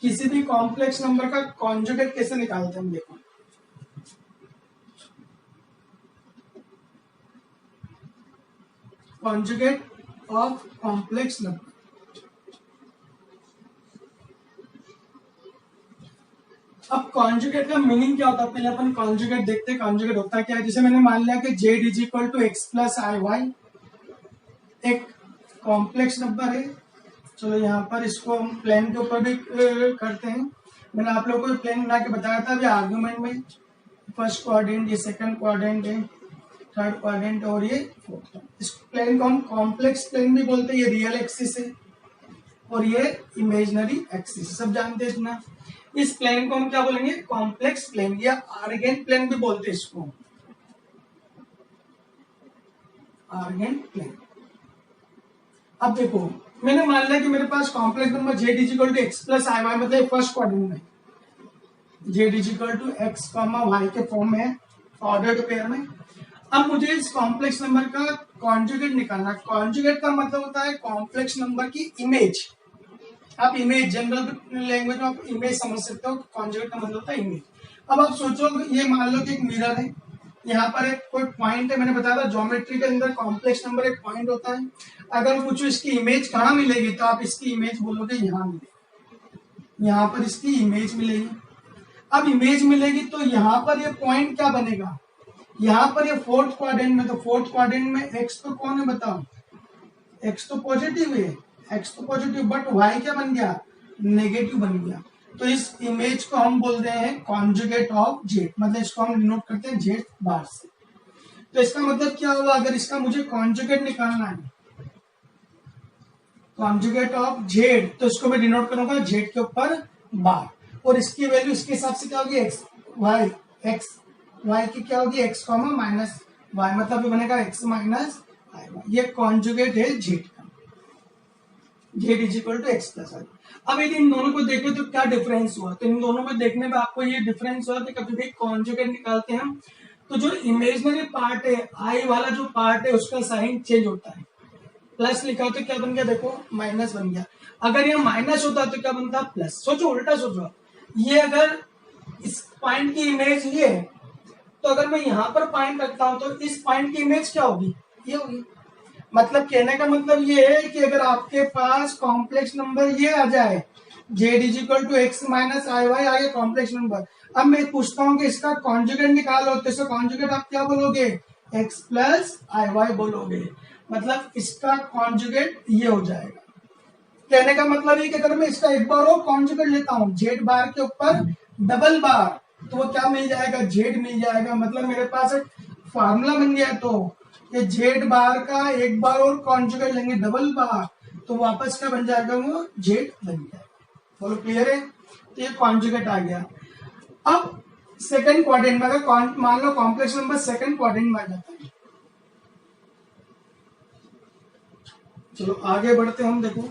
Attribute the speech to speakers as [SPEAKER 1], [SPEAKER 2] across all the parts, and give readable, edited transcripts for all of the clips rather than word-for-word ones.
[SPEAKER 1] किसी भी complex number का कॉन्जुगेट कैसे निकालते हैं हम देखो। Conjugate of complex number. अब कॉन्जुगेट का मीनिंग क्या होता है, पहले अपन कॉन्जुगेट देखते हैं। कॉन्जुगेट होता है क्या है, जैसे मैंने मान लिया कि z is equal to x plus I y एक कॉम्प्लेक्स नंबर है। चलो यहाँ पर इसको हम प्लेन के ऊपर भी करते हैं। मैंने आप लोगों को प्लेन बना के बताया था अभी आर्गुमेंट में, फर्स्ट क्वाड्रेंट, ये सेकंड क्वाड्रेंट है, थर्ड क्वाड्रेंट और ये फोर्थ। इस प्लेन को हम कॉम्प्लेक्स प्लेन भी बोलते हैं। ये रियल एक्सिस है और ये इमेजिनरी एक्सिस, सब जानते हैं इतना। इस प्लेन को हम क्या बोलेंगे, कॉम्प्लेक्स प्लेन या आर्गेन प्लेन भी बोलते हैं इसको, आर्गेन प्लेन। अब देखो मैंने मान लिया कि मेरे पास complex number Z is equal to x plus I Y, मतलब फर्स्ट क्वाड्रेंट में Z is equal to X comma Y के फॉर्म में, ऑर्डर्ड पेयर में। अब मुझे इस कॉम्प्लेक्स नंबर का कॉन्जुगेट निकालना। कॉन्जुगेट का मतलब होता है कॉम्प्लेक्स नंबर की इमेज। आप इमेज जनरल लैंग्वेज में आप इमेज समझ सकते हो, कॉन्जुगेट का मतलब होता है इमेज। अब आप सोचो ये मान लो कि एक मिरर है, यहाँ पर एक कोई पॉइंट है, मैंने बताया था ज्योमेट्री के अंदर कॉम्प्लेक्स नंबर एक पॉइंट होता है। अगर पूछो इसकी इमेज कहाँ मिलेगी, तो आप इसकी इमेज बोलोगे यहाँ मिलेगी, यहाँ पर इसकी इमेज मिलेगी। अब इमेज मिलेगी तो यहाँ पर ये पॉइंट क्या बनेगा, यहाँ पर ये फोर्थ क्वाड्रेंट में, तो फोर्थ क्वाड्रेंट में एक्स तो कौन है बताओ, एक्स तो पॉजिटिव है, एक्स तो पॉजिटिव, बट वाई क्या बन गया, नेगेटिव बन गया। तो इस इमेज को हम बोलते हैं कॉन्जुगेट ऑफ जेड, मतलब इसको हम डिनोट करते हैं जेड बार से। तो इसका मतलब क्या हुआ, अगर इसका मुझे कॉन्जुगेट निकालना है, कॉन्जुगेट ऑफ जेड, तो इसको मैं डिनोट करूंगा जेड के ऊपर बार, और इसकी वैल्यू इसके हिसाब से क्या होगी, एक्स वाई, एक्स वाई की क्या होगी, एक्स कॉमा माइनस वाई, मतलब ये बनेगा एक्स माइनस आई वाई। ये कॉन्जुगेट है जेड का, Z is equal to x plus I. अब यदि इन दोनों को देखें तो क्या डिफरेंस हुआ, तो इन दोनों को देखने में आपको ये डिफरेंस हुआ कि कभी भी कॉन्जुगेट निकालते हैं हम तो जो इमेजिनरी पार्ट है, आई वाला जो पार्ट है, उसका साइन चेंज होता है। प्लस लिखा हो तो क्या बन गया, देखो माइनस बन गया। अगर ये माइनस होता तो क्या बनता, प्लस। सोचो उल्टा सोचो, ये अगर इस पॉइंट की इमेज ये, तो अगर मैं यहाँ पर पॉइंट रखता हूं तो इस पॉइंट की इमेज क्या होगी, ये होगी। मतलब कहने का मतलब ये है कि अगर आपके पास कॉम्प्लेक्स नंबर ये आ जाए, Z is equal to X minus I Y आ गया कॉम्प्लेक्स नंबर, अब मैं पूछता हूँ कि इसका कॉन्जुगेट निकालो, तो इसका कॉन्जुगेट आप क्या बोलोगे, एक्स प्लस आई वाई बोलोगे। मतलब इसका कॉन्जुगेट ये हो जाएगा। कहने का मतलब ये कि अगर मैं इसका एक बार और कॉन्जुगेट लेता हूँ जेड बार के ऊपर डबल बार, तो वो क्या मिल जाएगा, जेड मिल जाएगा। मतलब मेरे पास एक फार्मूला बन गया, तो ये जेड बार का एक बार और कॉन्जुगेट लेंगे डबल बार, तो वापस क्या बन जाएगा, वो जेड बन जाएगा। बोलो क्लियर है, तो ये कॉन्जुगेट आ गया। अब सेकंड क्वाड्रेंट में अगर मान लो कॉम्प्लेक्स नंबर सेकंड क्वाड्रेंट में आ जाता है, चलो आगे बढ़ते हम। देखो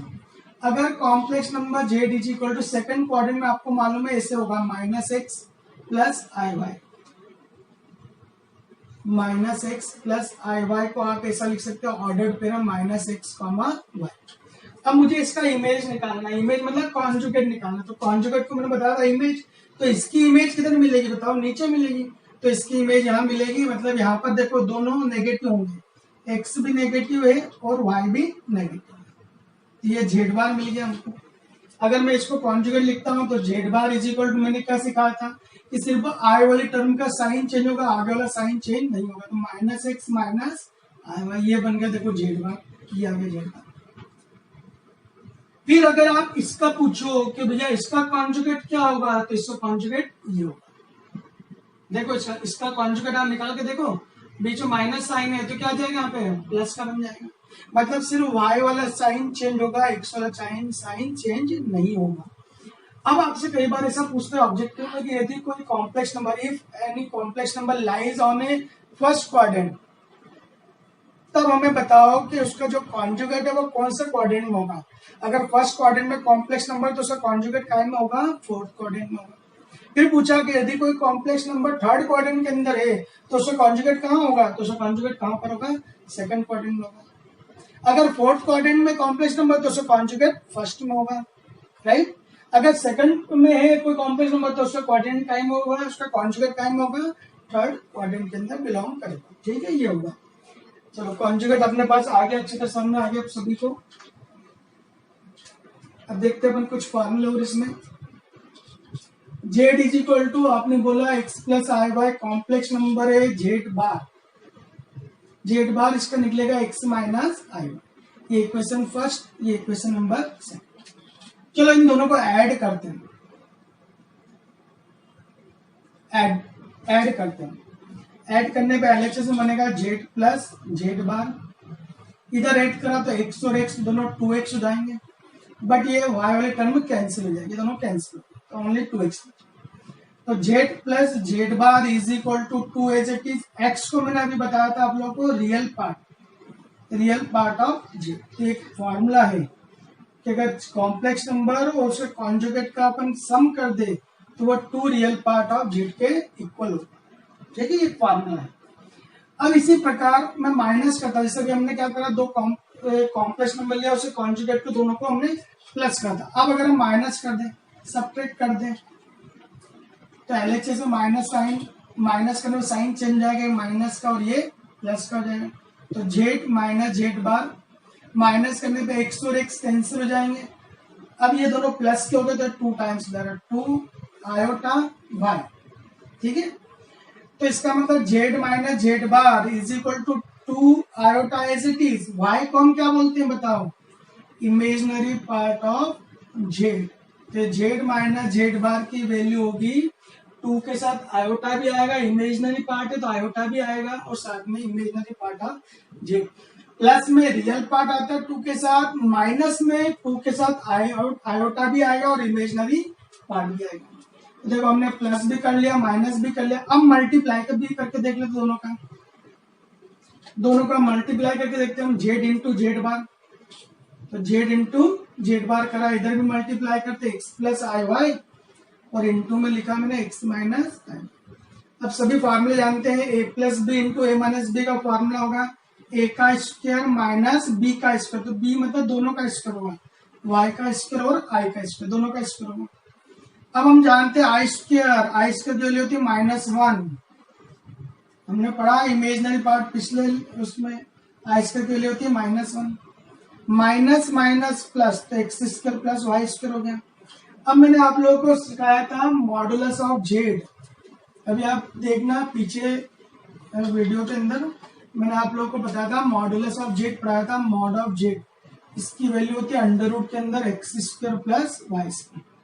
[SPEAKER 1] अगर complex number Z is equal to second quadrant में आपको मालूम है ऐसे होगा, माइनस एक्स प्लस आई वाई, माइनस एक्स प्लस आई वाई को आप ऐसा लिख सकते हो ordered pair minus x comma y. अब मुझे इसका इमेज निकालना है, इमेज मतलब कॉन्जुगेट निकालना। तो कॉन्जुगेट को मैंने बताया था इमेज, तो इसकी इमेज किधर मिलेगी बताओ, नीचे मिलेगी। तो इसकी इमेज यहाँ मिलेगी, मतलब यहाँ पर देखो दोनों नेगेटिव होंगे, एक्स भी नेगेटिव है और वाई भी नेगेटिव है। ये जेड बार मिल गया हमको। अगर मैं इसको कॉन्जुगेट लिखता हूँ तो z bar is equal to, मैंने क्या सिखाया था कि सिर्फ आई वाली टर्म का साइन चेंज होगा, आगे वाला साइन चेंज नहीं होगा। तो minus x minus I Y, ये बन गया देखो जेड बार, ये आ गया जेड बार। फिर अगर आप इसका पूछो कि भैया इसका कॉन्जुगेट क्या होगा, तो इसका कॉन्जुगेट ये होगा। देखो इसका कॉन्जुगेट आप निकाल के देखो, बीच में माइनस साइन है तो क्या आ जाएगा, यहाँ पे प्लस का बन जाएगा। मतलब सिर्फ y वाला साइन चेंज होगा, x वाला साइन चेंज नहीं होगा। अब आपसे कई बार ऐसा पूछते हैं ऑब्जेक्टिव में कि यदि कोई complex number, if any complex number lies on A first quadrant, तब हमें बताओ कि उसका जो कॉन्जुगेट है वो कौन सा क्वाड्रेंट में होगा। अगर फर्स्ट क्वाड्रेंट में कॉम्प्लेक्स नंबर तो उसका कॉन्जुगेट काय में होगा, फोर्थ क्वाड्रेंट में होगा। फिर पूछा कि यदि कोई कॉम्प्लेक्स नंबर थर्ड क्वाड्रेंट के अंदर है तो उसका कॉन्जुगेट कहाँ होगा, तो उसका कॉन्जुगेट कहाँ पर होगा, सेकंड क्वाड्रेंट में होगा। अगर फोर्थ क्वाड्रेंट में कॉम्प्लेक्स नंबर तो उसका कॉन्जुगेट फर्स्ट में होगा, राइट। अगर सेकंड में है कोई कॉम्प्लेक्स नंबर तो उसका क्वाड्रेंट टाइम होगा, उसका कॉन्जुगेट टाइम होगा थर्ड क्वाड्रेंट के अंदर बिलोंग करेगा। ठीक है, ये होगा। चलो कॉन्जुगेट अपने पास आ गया, अच्छे से समझ आ गया आप सभी को। अब देखते हैं अपन कुछ फॉर्मूले और इसमें। जेड इज इक्वल टू आपने बोला एक्स प्लस आई वाई, कॉम्प्लेक्स नंबर है जेड बार। जेड बार इसका निकलेगा एक्स माइनस आई वाई। ये इक्वेशन फर्स्ट, ये इक्वेशन नंबर सेकंड। चलो इन दोनों को ऐड करते हैं, ऐड करते हैं। ऐड करने पे एलएचएस में बनेगा जेड प्लस जेड बार। इधर ऐड करा तो एक्स और एक्स दोनों 2x हो जाएंगे, बट ये वाई वाले टर्म कैंसिल हो जाएगी, दोनों कैंसिल, तो ओनली 2x। तो z plus z bar is equal to 2 as it is. X को मैंने अभी बताया था आप लोगों को रियल पार्ट ऑफ जेड। एक फॉर्मूला है कि अगर कॉम्प्लेक्स नंबर और उसके कॉन्जुगेट का अपन सम कर दे तो वो 2 रियल पार्ट ऑफ जेड के इक्वल होगा। ठीक है, ये फॉर्मूला है। अब इसी प्रकार मैं माइनस करता, जैसे कि हमने क्या करा, दो कॉम्प्लेक्स नंबर लिया, उसे कॉन्जुगेट को दोनों को हमने प्लस कर दिया। अब अगर हम माइनस कर दें, सब्ट्रैक्ट कर दें, तो एलएचएस में माइनस करने में साइन चेंज जाएगा, माइनस का और ये प्लस का हो जाएगा। तो जेड माइनस जेड बार, माइनस करने पे एक्स और एक्स कैंसिल हो जाएंगे। अब ये दोनों प्लस के हो गए तो 2 टाइम्स 2 आयोटा वाई। ठीक है, तो इसका मतलब z minus z bar is equal to 2 iota as it is. Y को हम क्या बोलते हैं बताओ, इमेजिनरी पार्ट ऑफ जेड। तो जेड माइनस जेड बार की वैल्यू होगी 2 के साथ आयोटा भी आएगा, इमेजिनरी पार्ट है तो आयोटा भी आएगा, और साथ में imaginary part of Z. Plus में रियल पार्ट आता है 2 के साथ, माइनस में 2 के साथ आयोटा भी आएगा और इमेजिनरी पार्ट भी आएगा। तो देखो हमने प्लस भी कर लिया, माइनस भी कर लिया। अब मल्टीप्लाई भी करके देख लेते दोनों का मल्टीप्लाई करके देखते हैं हम। जेड इंटू जेड बार, तो जेड इंटू जेड बार करा, इधर भी मल्टीप्लाई करते एक्स प्लस आई वाई, और इंटू में लिखा मैंने एक्स माइनस आई। अब सभी फॉर्मूले जानते हैं, ए प्लस बी इंटू ए माइनस बी का फॉर्मूला होगा ए का स्क्वायर माइनस बी का स्क्वायर। तो बी मतलब दोनों का स्क्वायर होगा, वाई का स्क्वायर और आई का स्क्वायर, दोनों का स्क्वायर होगा। अब हम जानते हैं आई स्क्वायर की वैल्यू होती है -1। हमने पढ़ा इमेजिनरी पार्ट पिछले उसमें, आई स्क्वायर की वैल्यू होती है -1। माइनस माइनस प्लस, तो x square plus y square हो गया। अब मैंने आप लोगों को सिखाया था मॉडुलस ऑफ जेड। अभी आप देखना पीछे वीडियो के अंदर मैंने आप लोगों को बताया था मॉडुलस ऑफ जेड पढ़ाया था। मॉड ऑफ जेड इसकी वैल्यू होती है अंडर रूट के अंदर x square plus y square.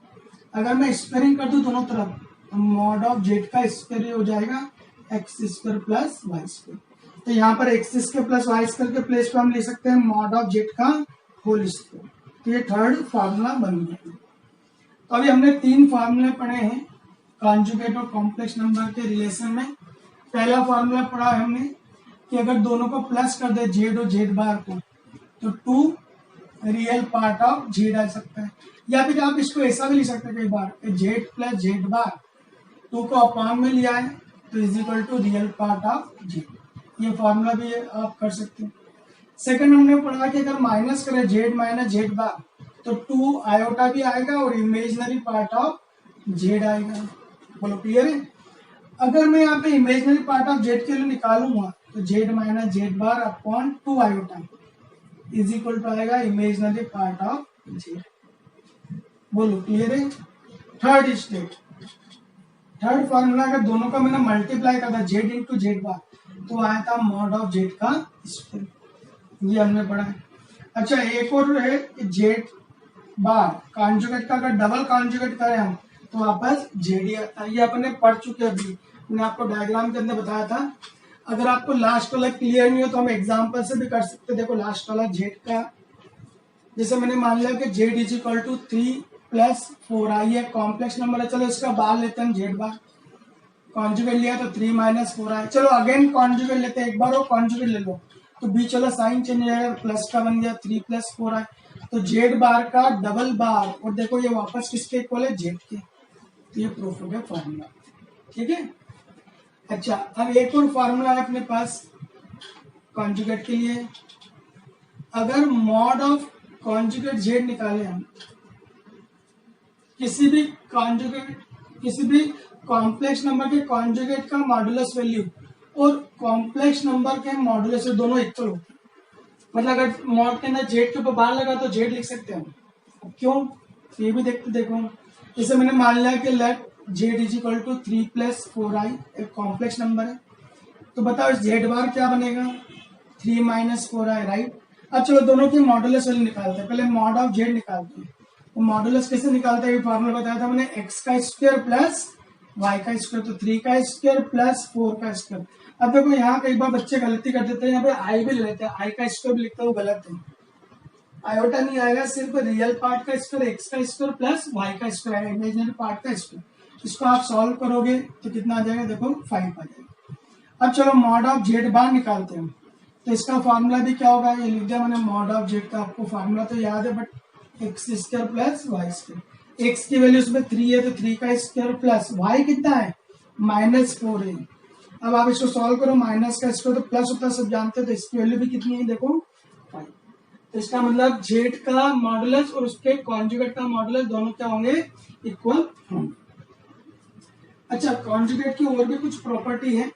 [SPEAKER 1] अगर मैं स्क्वायरिंग कर दूं दोनों तरफ तो मॉड ऑफ जेड का स्क्वायर हो जाएगा x square plus y square. तो यहाँ पर x square plus y square के प्लेस पर हम ले सकते हैं मॉड ऑफ जेड का होल स्क्वायर। तो ये थर्ड फार्मूला बन गया। तो अभी हमने 3 फार्मूले पढ़े हैं कॉन्जुगेट और कॉम्प्लेक्स नंबर के रिलेशन में। पहला फार्मूला पढ़ा हमने कि अगर दोनों को प्लस कर दे जेड और जेड बार को तो 2 रियल पार्ट ऑफ जेड आ सकता है, या फिर आप इसको ऐसा भी लिख सकते हैं कई बार जेड प्लस जेड बार 2 को अपॉन में लिया है तो is equal to real part of z. ये फॉर्मूला भी आप कर सकते हैं। सेकंड हमने पढ़ा कि अगर माइनस करें जेड माइनस जेड बार तो 2 आयोटा भी आएगा और इमेजिनरी पार्ट ऑफ जेड आएगा। बोलो क्लियर है। अगर मैं यहाँ पे इमेजिनरी पार्ट ऑफ जेड के लिए निकालूंगा तो z minus z bar upon 2 iota is equal to आएगा इमेजिनरी पार्ट ऑफ जेड। बोलो क्लियर है। थर्ड स्टेप, थर्ड फॉर्मूला अगर दोनों का मैंने मल्टीप्लाई कर दिया जेड इंटू जेड बार तो आया था मॉड ऑफ जेड का स्क्वायर। ये हमने पढ़ा है। अच्छा एक और है जेड बार कॉन्जुगेट का, अगर डबल कॉन्जुगेट करें हम तो वापस जेड ही आता है। ये अपने पढ़ चुके हैं, अभी मैंने आपको डायग्राम के अंदर बताया था। अगर आपको लास्ट वाला क्लियर नहीं हो तो हम एग्जांपल से भी कर सकते हैं। देखो लास्ट वाला जेड का, जैसे मैंने मान लिया कि जेड इज इक्वल टू 3 प्लस 4 आई है, कॉम्प्लेक्स नंबर है। चलो इसका बार लेते हैं जेड बार, कॉन्जुगेट लिया तो 3 माइनस 4 आई। चलो अगेन कॉन्जुगेट लेते हैं, एक बार और कॉन्जुगेट ले लो तो बीच वाला साइन चेंज हो जाएगा, प्लस का बन गया 3 प्लस 4 आई। तो जेड बार का डबल बार, और देखो ये वापस किसके इक्वल है, जेड के। तो ये प्रूफ हो गया फॉर्मूला। ठीक है। अच्छा अब एक और फॉर्मूला है अपने पास कॉन्जुगेट के लिए। अगर मॉड ऑफ कॉन्जुगेट जेड निकाले हम किसी भी कॉन्जुगेट, किसी भी कॉम्प्लेक्स नंबर के कॉन्जुगेट का मॉडुलस वैल्यू और कॉम्प्लेक्स नंबर के मॉडुलस दोनों इक्वल होते हैं। मतलब अगर मॉड के अंदर जेड के ऊपर बार लगा तो जेड लिख सकते हैं। क्यों, ये भी देखते देखो। जैसे मैंने मान लिया कि let z is equal to 3 + 4i, एक कॉम्प्लेक्स नंबर है, तो बताओ जेड बार क्या बनेगा, 3 - 4i, राइट। अब चलो दोनों की मॉडुलस वैल्यू निकालते हैं। पहले मॉड ऑफ जेड निकालते हैं। तो मॉडुलस कैसे निकालते हैं, फॉर्मूला बताया था मैंने, x का स्क्वायर प्लस y का स्क्वायर, तो 3 का स्क्वायर प्लस 4 का स्क्वायर। अब देखो यहाँ कई बार बच्चे गलती कर देते हैं, यहाँ पे आई भी ले लेते हैं, आई का स्क्वायर भी लिखते हैं, वो गलत है। आयोटा नहीं आएगा, सिर्फ रियल पार्ट का स्क्वायर एक्स का स्क्वायर प्लस वाई का स्क्वायर आएगा, इमेजिनरी पार्ट का स्क्वायर। इसको आप सॉल्व करोगे तो कितना आ जाएगा, देखो 5 आ जाएगा। अब चलो मॉड ऑफ जेड बार निकालते हैं। तो इसका फॉर्मूला भी क्या होगा, ये लिख दिया मैंने मॉड ऑफ जेड का, आपको फॉर्मूला तो याद है, but x square plus y square. X की वैल्यू उसमें 3 है तो 3 का स्क्वायर प्लस वाई कितना है -4 है। अब आप इसको सॉल्व करो, माइनस का स्क्वायर तो प्लस होता है, सब जानते हैं, तो इसकी वैल्यू भी कितनी है, देखो 5। तो इसका मतलब जेड का मॉडुलस और उसके कॉन्जुगेट का मॉडुलस दोनों क्या होंगे, इक्वल होंगे। अच्छा, कॉन्जुगेट की और भी कुछ प्रॉपर्टी है,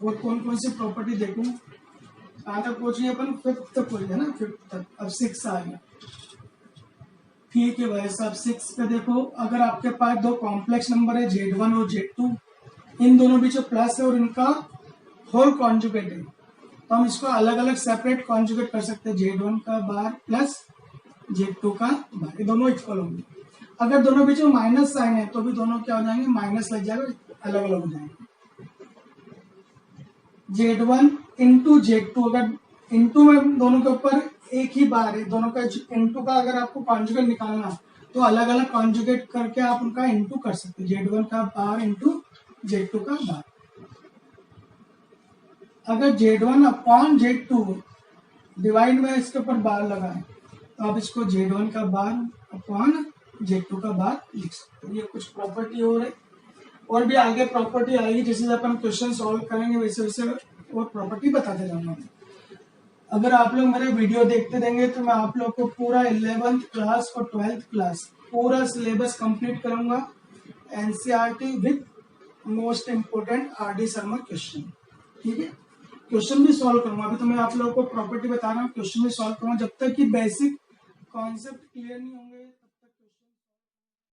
[SPEAKER 1] और कौन कौन सी प्रॉपर्टी देखूं, कहां तक पहुंचे अपन, 5th तक पहुंचे ना, 5th तक, अब 6 आ गया। ठीक है भाई साहब, 6 पे देखो, अगर आपके पास दो कॉम्प्लेक्स नंबर है Z1 और Z2, इन दोनों बीच प्लस है और इनका होल कॉन्जुगेट है, तो हम इसको अलग अलग सेपरेट कॉन्जुगेट कर सकते हैं, Z1 का बार प्लस Z2 का बार, ये दोनों इक्वल होंगे। अगर दोनों बीच में माइनस साइन है तो भी दोनों क्या हो जाएंगे, माइनस लग जाएगा, अलग अलग हो जाएंगे। Z1 इंटू Z2, अगर इंटू में दोनों के ऊपर एक ही बार है, दोनों का इंटू का अगर आपको कॉन्जुगेट निकालना तो अलग अलग कॉन्जुगेट करके आप उनका इंटू कर सकते हैं, Z1 का बार इंटू Z2 का बार। अगर Z1 अपॉन Z2 डिवाइड में इसके ऊपर बार लगा है तो आप इसको Z1 का बार अपॉन Z2 का बार लिख सकते हैं। ये कुछ प्रॉपर्टी और भी आगे प्रॉपर्टी आएगी, जैसे अपन क्वेश्चन सॉल्व करेंगे वैसे वैसे और प्रॉपर्टी बताते जाऊंगा। अगर आप लोग मेरे वीडियो देखते रहेंगे तो मैं आप लोग को पूरा 11th क्लास और 12th क्लास पूरा सिलेबस कंप्लीट करूंगा, NCERT with most important R D Sharma question. ठीक है, क्वेश्चन भी सॉल्व करूंगा, अभी तो मैं आप लोगों को प्रॉपर्टी बता रहा हूँ, क्वेश्चन भी सॉल्व करूंगा, जब तक कि बेसिक कॉन्सेप्ट क्लियर नहीं होंगे।